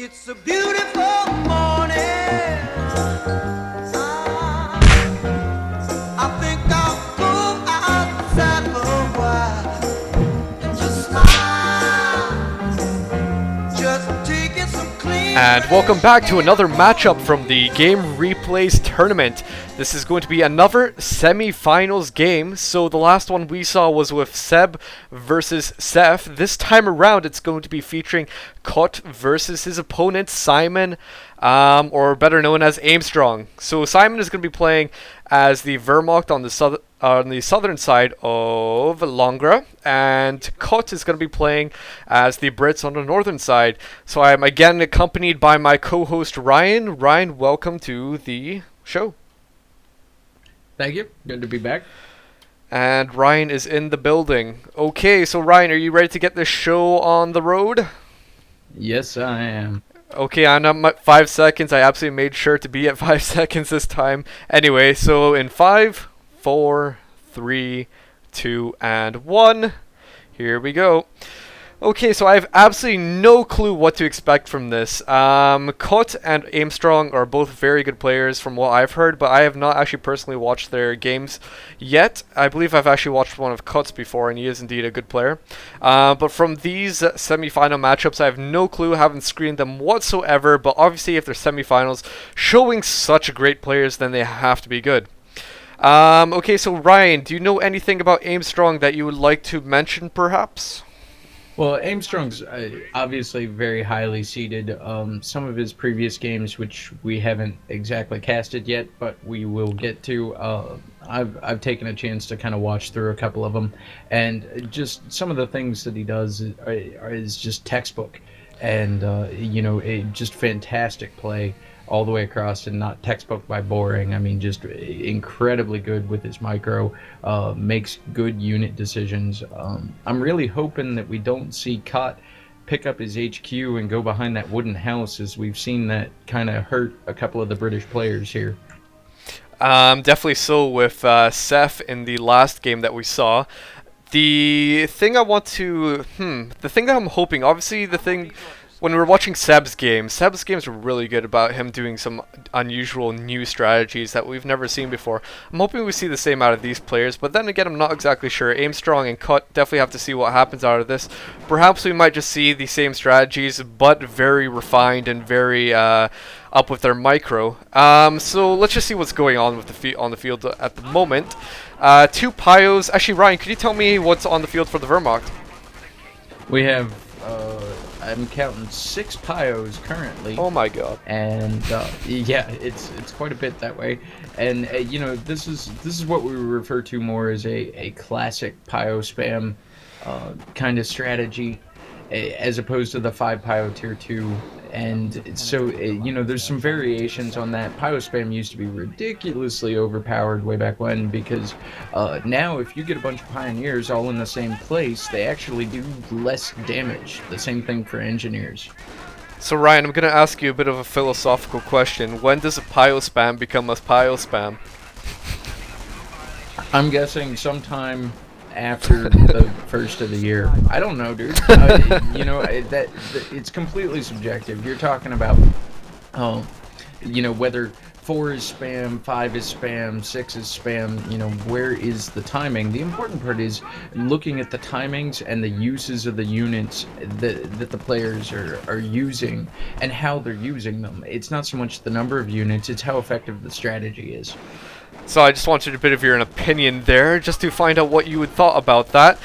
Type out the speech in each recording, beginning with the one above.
It's a beautiful morning. I think I'll go outside for a while and just smile. Just taking some clean. And welcome back to another matchup from the Game Replays Tournament. This is going to be another semi-finals game. So the last one we saw was with Seb versus Seth. This time around it's going to be featuring Kot versus his opponent S1mon, or better known as Armstrong. So S1mon is going to be playing as the Wehrmacht on the southern side of Longra, and Kot is going to be playing as the Brits on the northern side. So I'm again accompanied by my co-host Ryan. Ryan, welcome to the show. Thank you. Good to be back. And Ryan is in the building. Okay, so Ryan, are you ready to get this show on the road? Yes, I am. Okay, I'm at 5 seconds. I absolutely made sure to be at 5 seconds this time. Anyway, so in 5, 4, 3, 2, and 1, here we go. Okay, so I have absolutely no clue what to expect from this. Kot and Armstrong are both very good players from what I've heard, but I have not actually personally watched their games yet. I believe I've actually watched one of Kot's before, and he is indeed a good player. But from these semi-final matchups, I have no clue, haven't screened them whatsoever, but obviously if they're semi-finals, showing such great players, then they have to be good. Okay, so Ryan, do you know anything about Armstrong that you would like to mention, perhaps? Well, Armstrong's obviously very highly seeded. Some of his previous games, which we haven't exactly casted yet, but we will get to, I've taken a chance to kind of watch through a couple of them, and just some of the things that he does is just textbook, and just fantastic play all the way across, and not textbook by boring. I mean, just incredibly good with his micro, makes good unit decisions. I'm really hoping that we don't see Kot pick up his HQ and go behind that wooden house, as we've seen that kind of hurt a couple of the British players here. Definitely so with Seth in the last game that we saw. The thing that I'm hoping, obviously when we were watching Seb's games were really good about him doing some unusual new strategies that we've never seen before. I'm hoping we see the same out of these players, but then again, I'm not exactly sure. Armstrong and Kot definitely have to see what happens out of this. Perhaps we might just see the same strategies, but very refined and very up with their micro. So let's just see what's going on with on the field at the moment. 2 Pyos. Actually, Ryan, could you tell me what's on the field for the Wehrmacht? We have I'm counting 6 Pyos currently. Oh my god! And yeah, it's quite a bit that way. And this is what we refer to more as a classic Pyo spam kind of strategy, as opposed to the 5 Pyo tier 2. And so there's some variations on that. Pyo spam used to be ridiculously overpowered way back when, because now if you get a bunch of pioneers all in the same place, they actually do less damage. The same thing for engineers. So Ryan, I'm going to ask you a bit of a philosophical question. When does a Pyo spam become a Pyo spam? I'm guessing sometime after the first of the year. I don't know, dude. It's completely subjective. You're talking about, whether 4 is spam, 5 is spam, 6 is spam. Where is the timing? The important part is looking at the timings and the uses of the units that the players are using and how they're using them. It's not so much the number of units, it's how effective the strategy is. So I just wanted a bit of your opinion there, just to find out what you would thought about that.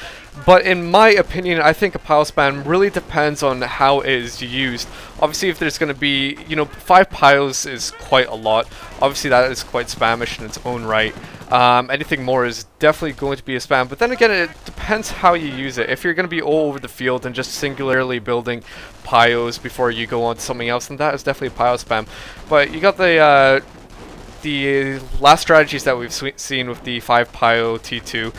But in my opinion, I think a Pyo spam really depends on how it is used. Obviously, if there's going to be, 5 Pyos is quite a lot. Obviously, that is quite spamish in its own right. Anything more is definitely going to be a spam. But then again, it depends how you use it. If you're going to be all over the field and just singularly building Pyos before you go on to something else, then that is definitely a Pyo spam. But you got the last strategies that we've seen with the 5 Pyo T2,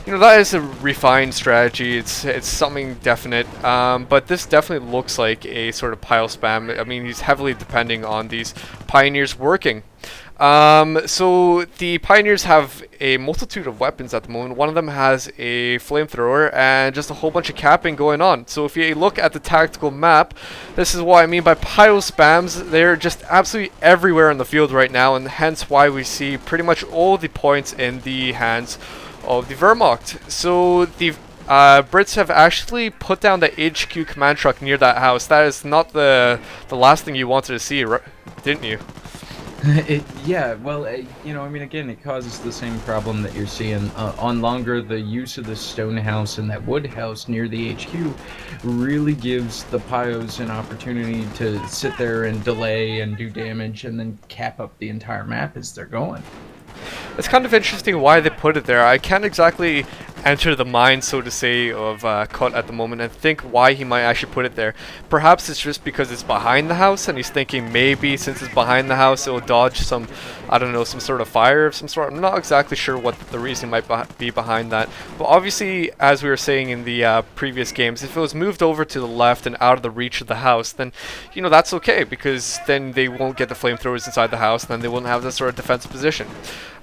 that is a refined strategy. It's something definite, but this definitely looks like a sort of Pyo spam. I mean, he's heavily depending on these pioneers working. So the Pioneers have a multitude of weapons at the moment. One of them has a flamethrower and just a whole bunch of capping going on. So if you look at the tactical map, this is what I mean by pyro spams. They're just absolutely everywhere in the field right now, and hence why we see pretty much all the points in the hands of the Wehrmacht. So the Brits have actually put down the HQ command truck near that house. That is not the last thing you wanted to see, didn't you? Yeah, well, I mean, again, it causes the same problem that you're seeing on longer. The use of the stone house and that wood house near the HQ really gives the Pyos an opportunity to sit there and delay and do damage and then cap up the entire map as they're going. It's kind of interesting why they put it there. I can't exactly enter the mind, so to say, of COH at the moment and think why he might actually put it there. Perhaps it's just because it's behind the house and he's thinking maybe since it's behind the house it'll dodge some, I don't know, some sort of fire of some sort. I'm not exactly sure what the reason might be behind that. But obviously, as we were saying in the previous games, if it was moved over to the left and out of the reach of the house, then, that's okay, because then they won't get the flamethrowers inside the house and then they won't have this sort of defensive position.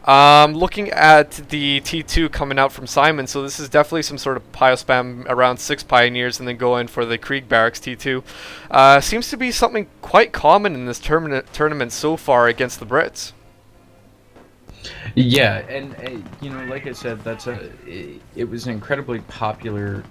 Looking at the T2 coming out from S1mon, so this is definitely some sort of pile spam around 6 Pioneers and then go in for the Krieg Barracks T2. Seems to be something quite common in this tournament so far against the Brits. Yeah, and like I said, it was an incredibly popular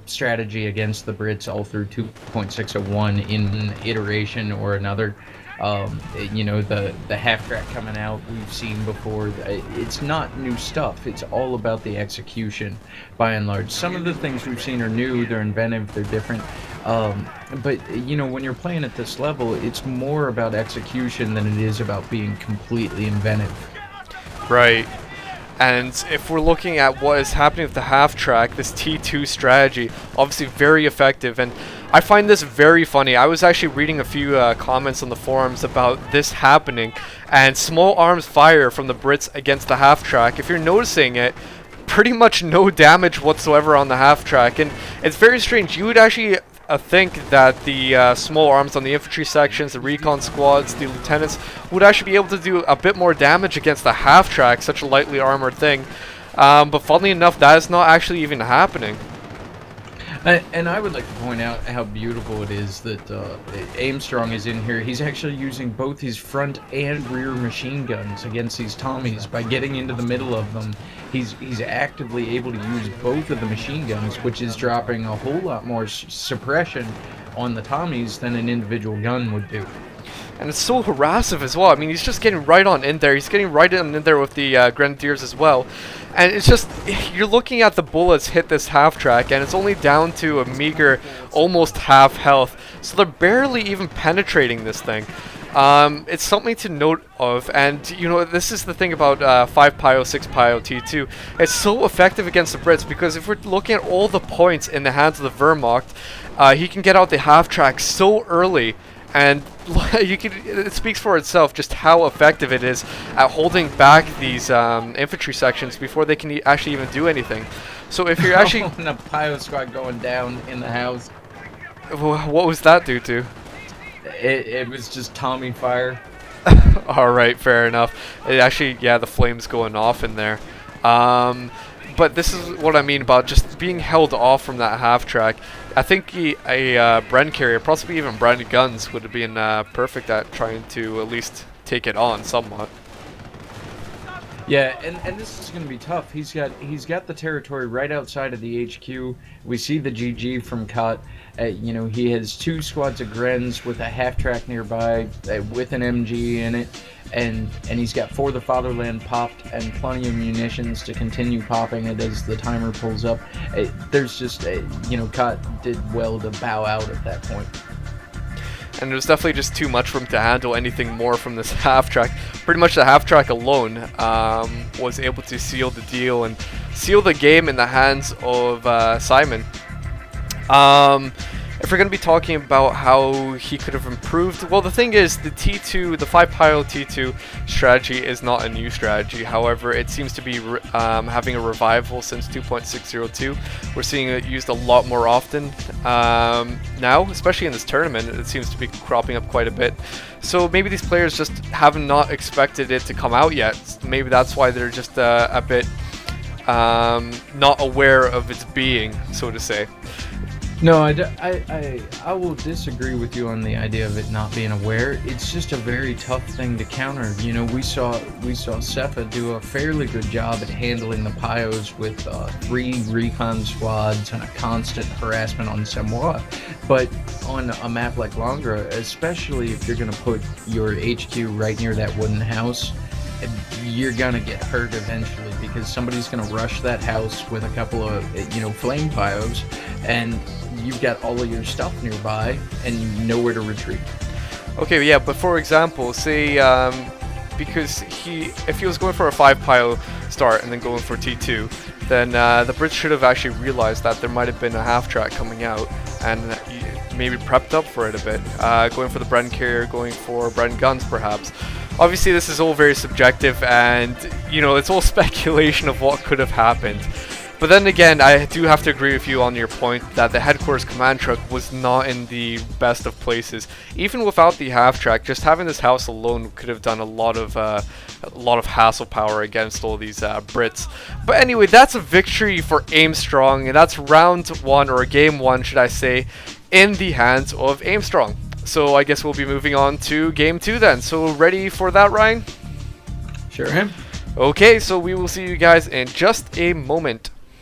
strategy against the Brits all through 2.601 in one iteration or another. The half track coming out we've seen before. It's not new stuff. It's all about the execution by and large. Some of the things we've seen are new, they're inventive, they're different. But when you're playing at this level, it's more about execution than it is about being completely inventive. Right. And if we're looking at what is happening with the half track, this T2 strategy, obviously very effective, and I find this very funny. I was actually reading a few comments on the forums about this happening, and small arms fire from the Brits against the half track. If you're noticing it, pretty much no damage whatsoever on the half track, and it's very strange. You would actually think that the small arms on the infantry sections, the recon squads, the lieutenants would actually be able to do a bit more damage against the half track, such a lightly armored thing. But funnily enough, that is not actually even happening. And I would like to point out how beautiful it is that Armstrong is in here. He's actually using both his front and rear machine guns against these Tommies. By getting into the middle of them, he's actively able to use both of the machine guns, which is dropping a whole lot more suppression on the Tommies than an individual gun would do. And it's so harassive as well. I mean, he's just getting right on in there. He's getting right in there with the Grenadiers as well. And it's just, you're looking at the bullets hit this half track, and it's only down to a meager, almost half health. So they're barely even penetrating this thing. It's something to note of, and this is the thing about 5 Pio, 6 Pio T2. It's so effective against the Brits because if we're looking at all the points in the hands of the Wehrmacht, he can get out the half track so early. And it speaks for itself just how effective it is at holding back these infantry sections before they can actually even do anything. So if you're actually... and a Pio squad going down in the house. What was that due to? It was just Tommy fire. Alright, fair enough. It actually, yeah, the flames going off in there. But this is what I mean about just being held off from that half track. I think a Bren carrier, possibly even Bren guns, would have been perfect at trying to at least take it on somewhat. Yeah, and this is going to be tough. He's got the territory right outside of the HQ. We see the GG from COH. He has 2 squads of Grens with a half track nearby with an MG in it, and he's got For the Fatherland popped and plenty of munitions to continue popping it as the timer pulls up. There's just COH did well to bow out at that point. And it was definitely just too much for him to handle anything more from this half track. Pretty much the half track alone was able to seal the deal and seal the game in the hands of S1mon. if we're going to be talking about how he could have improved, well, the thing is, the 5 pile T2 strategy is not a new strategy. However, it seems to be having a revival since 2.602. We're seeing it used a lot more often now, especially in this tournament. It seems to be cropping up quite a bit. So maybe these players just have not expected it to come out yet. Maybe that's why they're just a bit not aware of its being, so to say. No, I will disagree with you on the idea of it not being aware. It's just a very tough thing to counter. You know, we saw Cepha do a fairly good job at handling the Pyos with 3 recon squads and a constant harassment on S1mon. But on a map like Longra, especially if you're going to put your HQ right near that wooden house, you're gonna get hurt eventually, because somebody's gonna rush that house with a couple of flame Pyos, and you've got all of your stuff nearby and nowhere to retreat. Okay, yeah, but for example, say because if he was going for a 5 pile start and then going for T2, then the Brits should have actually realized that there might have been a half track coming out and maybe prepped up for it a bit, going for the Bren carrier, going for Bren guns perhaps. Obviously, this is all very subjective, and it's all speculation of what could have happened. But then again, I do have to agree with you on your point that the headquarters command truck was not in the best of places. Even without the half track, just having this house alone could have done a lot of hassle power against all these Brits. But anyway, that's a victory for Aimstrong, and that's round 1, or game 1, should I say, in the hands of Aimstrong. So I guess we'll be moving on to game 2 then. So ready for that, Ryan? Sure am. Okay, so we will see you guys in just a moment.